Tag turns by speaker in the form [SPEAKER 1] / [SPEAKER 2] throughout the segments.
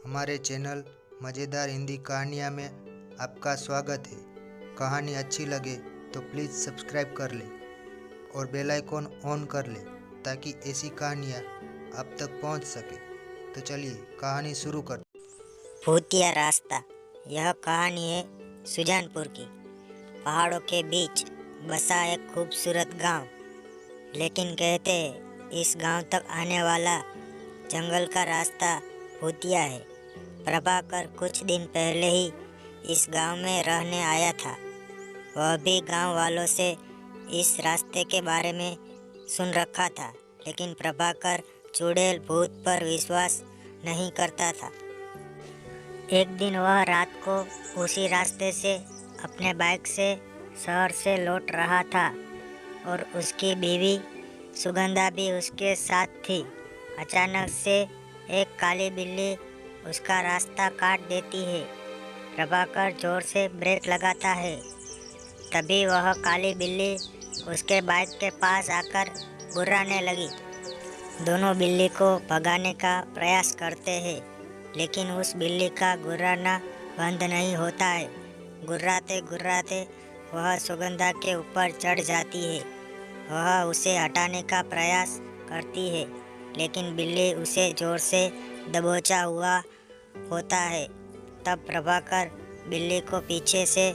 [SPEAKER 1] हमारे चैनल मज़ेदार हिंदी कहानियाँ में आपका स्वागत है। कहानी अच्छी लगे तो प्लीज़ सब्सक्राइब कर लें और बेल आइकॉन ऑन कर लें ताकि ऐसी कहानियाँ आप तक पहुंच सके। तो चलिए कहानी शुरू करते।
[SPEAKER 2] भूतिया रास्ता। यह कहानी है सुजानपुर की। पहाड़ों के बीच बसा एक खूबसूरत गांव। लेकिन कहते हैं इस गांव तक आने वाला जंगल का रास्ता भूतिया है। प्रभाकर कुछ दिन पहले ही इस गांव में रहने आया था। वह भी गांव वालों से इस रास्ते के बारे में सुन रखा था, लेकिन प्रभाकर चुड़ैल भूत पर विश्वास नहीं करता था। एक दिन वह रात को उसी रास्ते से अपने बाइक से शहर से लौट रहा था और उसकी बीवी सुगंधा भी उसके साथ थी। अचानक से एक काली बिल्ली उसका रास्ता काट देती है। प्रभाकर जोर से ब्रेक लगाता है। तभी वह काली बिल्ली उसके बाइक के पास आकर गुर्राने लगी। दोनों बिल्ली को भगाने का प्रयास करते हैं, लेकिन उस बिल्ली का गुर्राना बंद नहीं होता है। गुर्राते गुर्राते वह सुगंधा के ऊपर चढ़ जाती है। वह उसे हटाने का प्रयास करती है, लेकिन बिल्ली उसे जोर से दबोचा हुआ होता है। तब प्रभाकर बिल्ली को पीछे से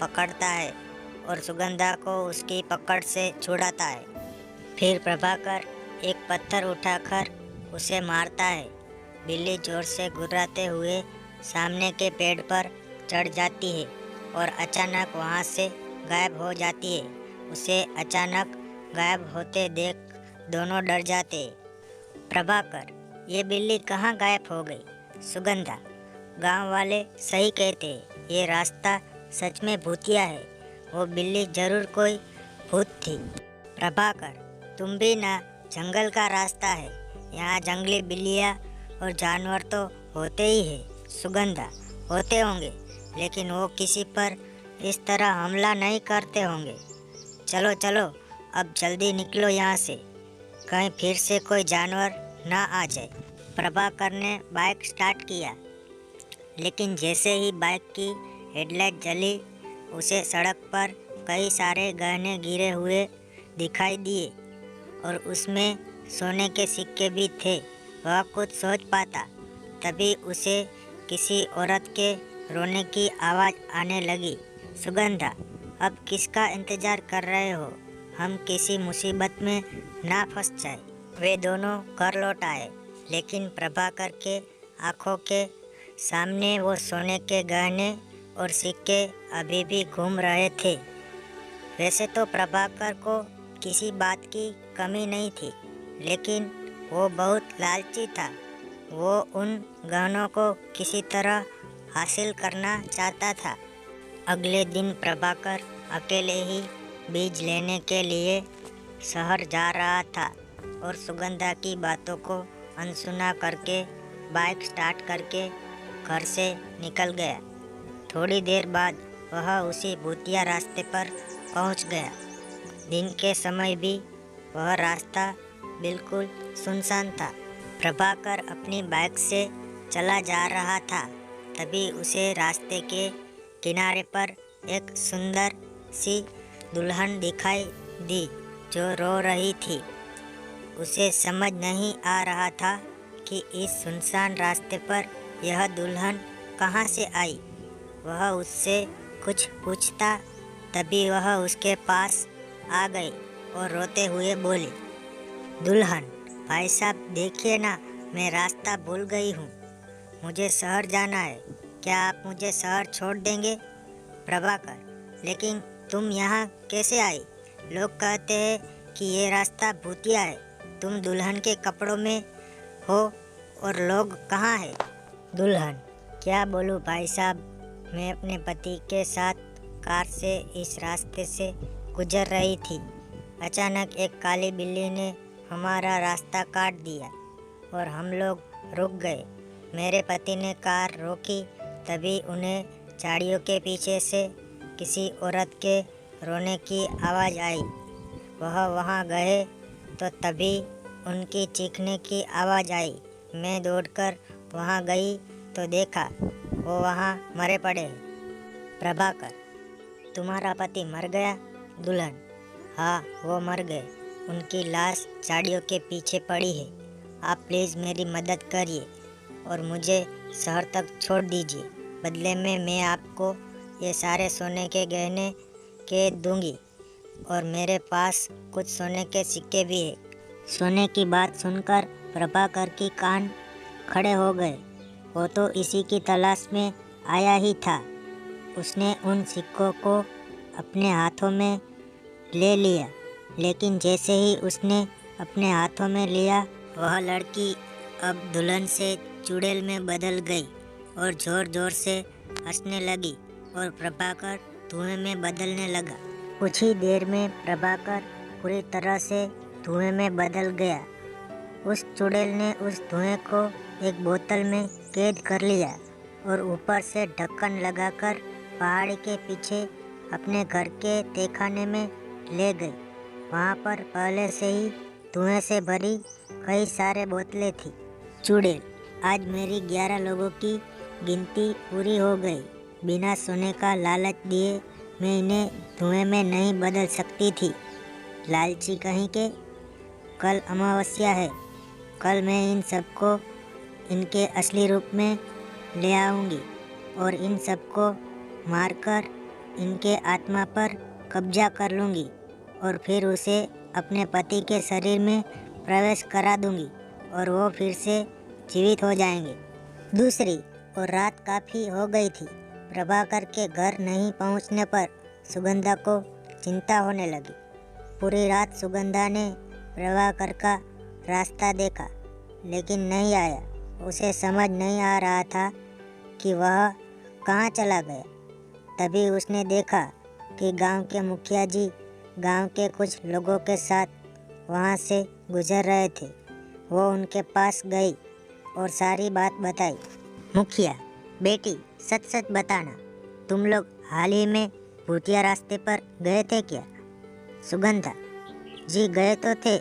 [SPEAKER 2] पकड़ता है और सुगंधा को उसकी पकड़ से छुड़ाता है। फिर प्रभाकर एक पत्थर उठाकर उसे मारता है। बिल्ली जोर से गुर्राते हुए सामने के पेड़ पर चढ़ जाती है और अचानक वहाँ से गायब हो जाती है। उसे अचानक गायब होते देख दोनों डर जाते। प्रभाकर, ये बिल्ली कहाँ गायब हो गई? सुगंधा, गांव वाले सही कहते हैं, ये रास्ता सच में भूतिया है। वो बिल्ली जरूर कोई भूत थी। प्रभाकर, तुम भी ना, जंगल का रास्ता है, यहाँ जंगली बिल्लियाँ और जानवर तो होते ही है। सुगंधा, होते होंगे, लेकिन वो किसी पर इस तरह हमला नहीं करते होंगे। चलो चलो, अब जल्दी निकलो यहाँ से, कहीं फिर से कोई जानवर ना आ जाए। प्रभाकर ने बाइक स्टार्ट किया, लेकिन जैसे ही बाइक की हेडलाइट जली, उसे सड़क पर कई सारे गहने गिरे हुए दिखाई दिए और उसमें सोने के सिक्के भी थे। वह कुछ सोच पाता, तभी उसे किसी औरत के रोने की आवाज़ आने लगी। सुगंधा, अब किसका इंतज़ार कर रहे हो? हम किसी मुसीबत में ना फंस जाए। वे दोनों घर लौट आए, लेकिन प्रभाकर के आँखों के सामने वो सोने के गहने और सिक्के अभी भी घूम रहे थे। वैसे तो प्रभाकर को किसी बात की कमी नहीं थी, लेकिन वो बहुत लालची था। वो उन गहनों को किसी तरह हासिल करना चाहता था। अगले दिन प्रभाकर अकेले ही बीज लेने के लिए शहर जा रहा था और सुगंधा की बातों को अनसुना करके बाइक स्टार्ट करके घर से निकल गया। थोड़ी देर बाद वह उसी भूतिया रास्ते पर पहुंच गया। दिन के समय भी वह रास्ता बिल्कुल सुनसान था। प्रभाकर अपनी बाइक से चला जा रहा था, तभी उसे रास्ते के किनारे पर एक सुंदर सी दुल्हन दिखाई दी जो रो रही थी। उसे समझ नहीं आ रहा था कि इस सुनसान रास्ते पर यह दुल्हन कहाँ से आई। वह उससे कुछ पूछता, तभी वह उसके पास आ गई और रोते हुए बोली, दुल्हन, भाई साहब देखिए ना, मैं रास्ता भूल गई हूँ। मुझे शहर जाना है, क्या आप मुझे शहर छोड़ देंगे? प्रभाकर, लेकिन तुम यहाँ कैसे आई? लोग कहते हैं कि ये रास्ता भूतिया है। तुम दुल्हन के कपड़ों में हो और लोग कहाँ हैं? दुल्हन, क्या बोलूँ भाई साहब, मैं अपने पति के साथ कार से इस रास्ते से गुजर रही थी। अचानक एक काली बिल्ली ने हमारा रास्ता काट दिया और हम लोग रुक गए। मेरे पति ने कार रोकी, तभी उन्हें झाड़ियों के पीछे से किसी औरत के रोने की आवाज़ आई। वह वहाँ गए तो तभी उनकी चीखने की आवाज़ आई। मैं दौड़कर वहाँ गई तो देखा वो वहाँ मरे पड़े हैं। प्रभाकर, तुम्हारा पति मर गया? दुल्हन, हाँ वो मर गए। उनकी लाश झाड़ियों के पीछे पड़ी है। आप प्लीज़ मेरी मदद करिए और मुझे शहर तक छोड़ दीजिए। बदले में मैं आपको ये सारे सोने के गहने के दूंगी और मेरे पास कुछ सोने के सिक्के भी है। सोने की बात सुनकर प्रभाकर की कान खड़े हो गए। वो तो इसी की तलाश में आया ही था। उसने उन सिक्कों को अपने हाथों में ले लिया, लेकिन जैसे ही उसने अपने हाथों में लिया, वह लड़की अब दुल्हन से चुड़ैल में बदल गई और ज़ोर ज़ोर से हंसने लगी और प्रभाकर धुएं में बदलने लगा। कुछ ही देर में प्रभाकर पूरी तरह से धुएं में बदल गया। उस चुड़ैल ने उस धुएं को एक बोतल में कैद कर लिया और ऊपर से ढक्कन लगाकर पहाड़ी के पीछे अपने घर के तहखाने में ले गई। वहाँ पर पहले से ही धुएं से भरी कई सारे बोतलें थी। चुड़ैल, आज मेरी 11 लोगों की गिनती पूरी हो गई। बिना सोने का लालच दिए मैं इन्हें धुएं में नहीं बदल सकती थी। लालची कहीं के। कल अमावस्या है। कल मैं इन सबको इनके असली रूप में ले आऊँगी और इन सबको मारकर इनके आत्मा पर कब्जा कर लूँगी और फिर उसे अपने पति के शरीर में प्रवेश करा दूँगी और वो फिर से जीवित हो जाएंगे। दूसरी और रात काफ़ी हो गई थी। प्रभाकर के घर नहीं पहुँचने पर सुगंधा को चिंता होने लगी। पूरी रात सुगंधा ने प्रभाकर का रास्ता देखा, लेकिन नहीं आया। उसे समझ नहीं आ रहा था कि वह कहाँ चला गया। तभी उसने देखा कि गांव के मुखिया जी गांव के कुछ लोगों के साथ वहाँ से गुजर रहे थे। वो उनके पास गई और सारी बात बताई। मुखिया, बेटी सच सच बताना, तुम लोग हाल ही में भूतिया रास्ते पर गए थे क्या? सुगंधा, जी गए तो थे,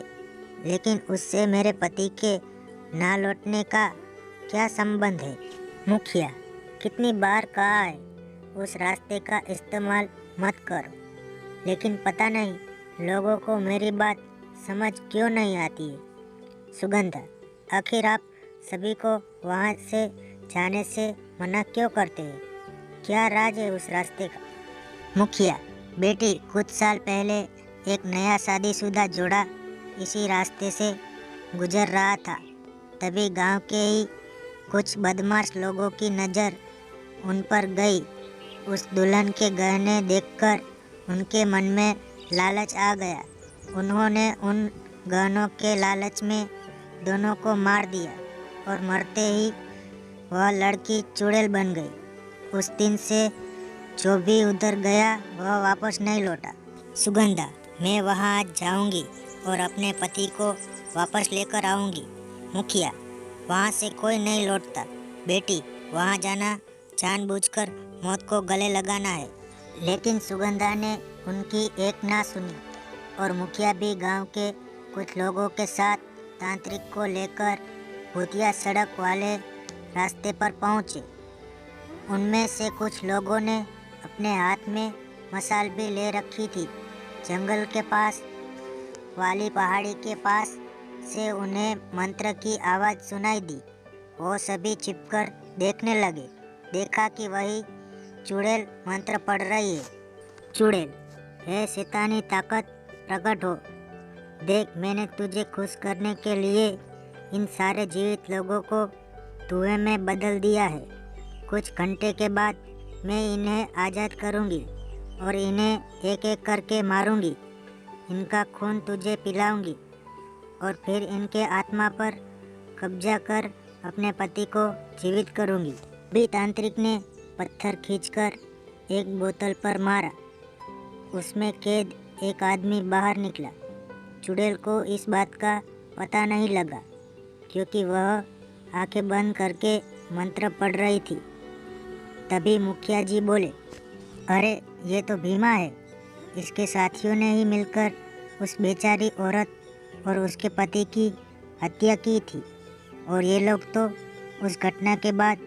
[SPEAKER 2] लेकिन उससे मेरे पति के ना लौटने का क्या संबंध है? मुखिया, कितनी बार कहा है उस रास्ते का इस्तेमाल मत करो, लेकिन पता नहीं लोगों को मेरी बात समझ क्यों नहीं आती है। सुगंधा, आखिर आप सभी को वहाँ से जाने से मना क्यों करते हैं? क्या राज है उस रास्ते का? मुखिया, बेटी कुछ साल पहले एक नया शादीशुदा जोड़ा इसी रास्ते से गुजर रहा था। तभी गांव के ही कुछ बदमाश लोगों की नज़र उन पर गई। उस दुल्हन के गहने देखकर उनके मन में लालच आ गया। उन्होंने उन गहनों के लालच में दोनों को मार दिया और मरते ही वह लड़की चुड़ैल बन गई। उस दिन से जो भी उधर गया वह वापस नहीं लौटा। सुगंधा, मैं वहाँ आज जाऊँगी और अपने पति को वापस लेकर आऊँगी। मुखिया, वहाँ से कोई नहीं लौटता। बेटी, वहाँ जाना जानबूझकर मौत को गले लगाना है। लेकिन सुगंधा ने उनकी एक ना सुनी और मुखिया भी गांव के कुछ लोगों के साथ तांत्रिक को लेकर भूतिया सड़क वाले रास्ते पर पहुँचे। उनमें से कुछ लोगों ने अपने हाथ में मशाल भी ले रखी थी। जंगल के पास वाली पहाड़ी के पास से उन्हें मंत्र की आवाज़ सुनाई दी। वो सभी छिपकर देखने लगे। देखा कि वही चुड़ैल मंत्र पढ़ रही है। चुड़ैल, हे शैतानी ताकत प्रकट हो। देख, मैंने तुझे खुश करने के लिए इन सारे जीवित लोगों को धुएं में बदल दिया है। कुछ घंटे के बाद मैं इन्हें आज़ाद करूंगी और इन्हें एक एक करके मारूंगी। इनका खून तुझे पिलाऊंगी और फिर इनके आत्मा पर कब्जा कर अपने पति को जीवित करूंगी। भी तांत्रिक ने पत्थर खींचकर एक बोतल पर मारा। उसमें कैद एक आदमी बाहर निकला। चुड़ैल को इस बात का पता नहीं लगा, क्योंकि वह आंखें बंद करके मंत्र पढ़ रही थी। तभी मुखिया जी बोले, अरे ये तो भीमा है। इसके साथियों ने ही मिलकर उस बेचारी औरत और उसके पति की हत्या की थी और ये लोग तो उस घटना के बाद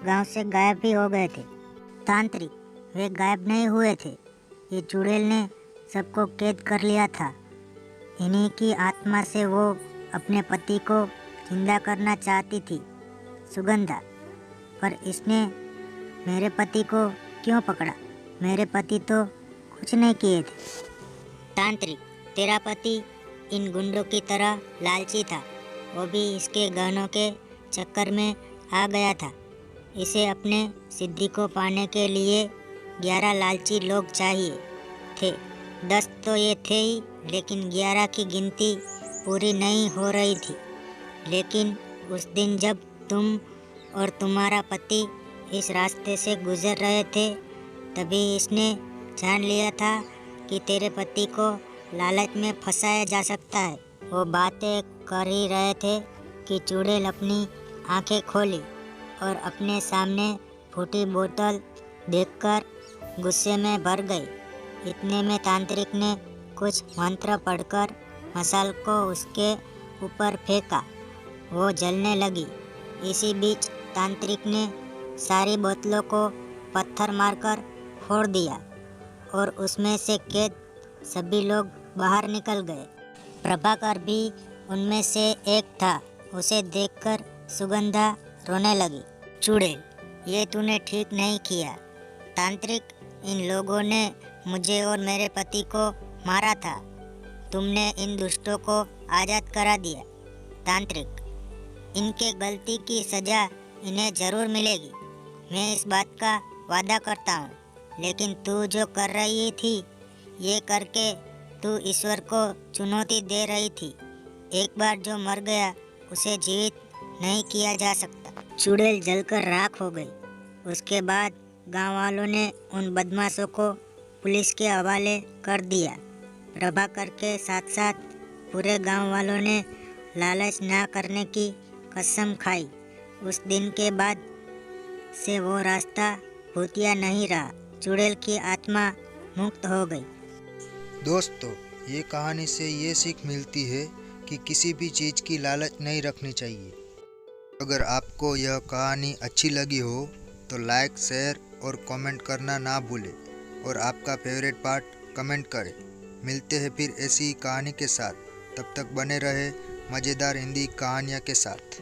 [SPEAKER 2] गांव से गायब भी हो गए थे। तांत्रिक, वे गायब नहीं हुए थे, ये चुड़ैल ने सबको कैद कर लिया था। इन्हीं की आत्मा से वो अपने पति को जिंदा करना चाहती थी, सुगंधा। पर इसने मेरे पति को क्यों पकड़ा? मेरे पति तो कुछ नहीं किए थे। तांत्रिक, तेरा पति इन गुंडों की तरह लालची था। वो भी इसके गहनों के चक्कर में आ गया था। इसे अपने सिद्धि को पाने के लिए 11 लालची लोग चाहिए थे। 10 तो ये थे ही, लेकिन 11 की गिनती पूरी नहीं हो रही थी। लेकिन उस दिन जब तुम और तुम्हारा पति इस रास्ते से गुजर रहे थे, तभी इसने जान लिया था कि तेरे पति को लालच में फंसाया जा सकता है। वो बातें कर ही रहे थे कि चुड़ैल अपनी आंखें खोली और अपने सामने फूटी बोतल देखकर गुस्से में भर गई। इतने में तांत्रिक ने कुछ मंत्र पढ़कर मसाल को उसके ऊपर फेंका। वो जलने लगी। इसी बीच तांत्रिक ने सारी बोतलों को पत्थर मारकर फोड़ दिया और उसमें से कैद सभी लोग बाहर निकल गए। प्रभाकर भी उनमें से एक था। उसे देखकर सुगंधा रोने लगी। चुड़ैल, ये तूने ठीक नहीं किया। तांत्रिक, इन लोगों ने मुझे और मेरे पति को मारा था। तुमने इन दुष्टों को आज़ाद करा दिया। तांत्रिक, इनके गलती की सज़ा इन्हें ज़रूर मिलेगी, मैं इस बात का वादा करता हूँ। लेकिन तू जो कर रही थी, ये करके तू ईश्वर को चुनौती दे रही थी। एक बार जो मर गया उसे जीवित नहीं किया जा सकता। चुड़ैल जलकर राख हो गई। उसके बाद गांव वालों ने उन बदमाशों को पुलिस के हवाले कर दिया। प्रभाकर के साथ साथ पूरे गांव वालों ने लालच ना करने की कसम खाई। उस दिन के बाद से वो रास्ता भूतिया नहीं रहा। चुड़ैल की आत्मा मुक्त हो गई।
[SPEAKER 1] दोस्तों, ये कहानी से ये सीख मिलती है कि किसी भी चीज़ की लालच नहीं रखनी चाहिए। अगर आपको यह कहानी अच्छी लगी हो तो लाइक, शेयर और कमेंट करना ना भूलें और आपका फेवरेट पार्ट कमेंट करें। मिलते हैं फिर ऐसी ही कहानी के साथ। तब तक बने रहे मज़ेदार हिंदी कहानियाँ के साथ।